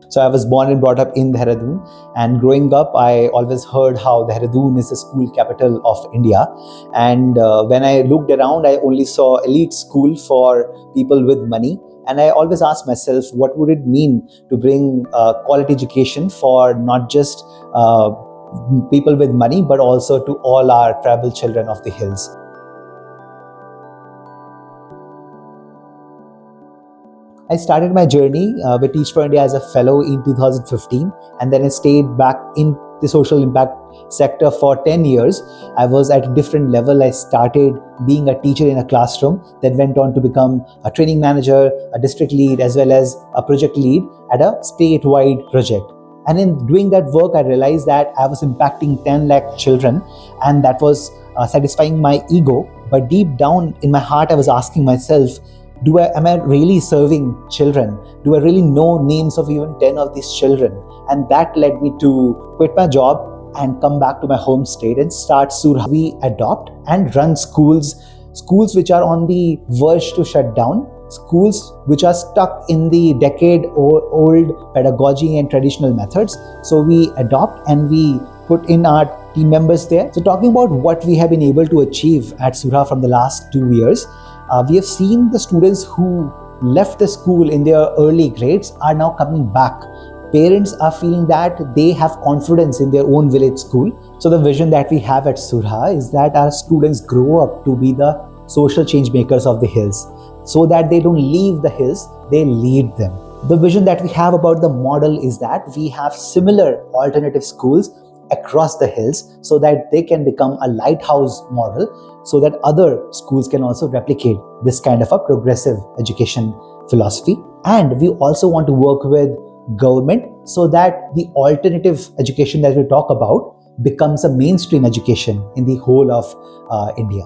So I was born and brought up in Dehradun, and growing up, I always heard how Dehradun is the school capital of India. And when I looked around, I only saw elite school for people with money. And I always asked myself, what would it mean to bring quality education for not just people with money, but also to all our tribal children of the hills. I started my journey with Teach for India as a fellow in 2015, and then I stayed back in the social impact sector for 10 years. I was at a different level. I started being a teacher in a classroom, then went on to become a training manager, a district lead, as well as a project lead at a statewide project. And in doing that work, I realized that I was impacting 10 lakh children, and that was satisfying my ego. But deep down in my heart, I was asking myself, am I really serving children? Do I really know names of even 10 of these children? And that led me to quit my job and come back to my home state and start SURAAH. We adopt and run schools which are on the verge to shut down, schools which are stuck in the decade-old pedagogy and traditional methods. So we adopt and we put in our team members there. So talking about what we have been able to achieve at SURAAH from the last 2 years, we have seen the students who left the school in their early grades are now coming back. Parents are feeling that they have confidence in their own village school. So the vision that we have at SURAAH is that our students grow up to be the social change makers of the hills, so that they don't leave the hills, they lead them. The vision that we have about the model is that we have similar alternative schools across the hills so that they can become a lighthouse model, so that other schools can also replicate this kind of a progressive education philosophy. And we also want to work with government so that the alternative education that we talk about becomes a mainstream education in the whole of India.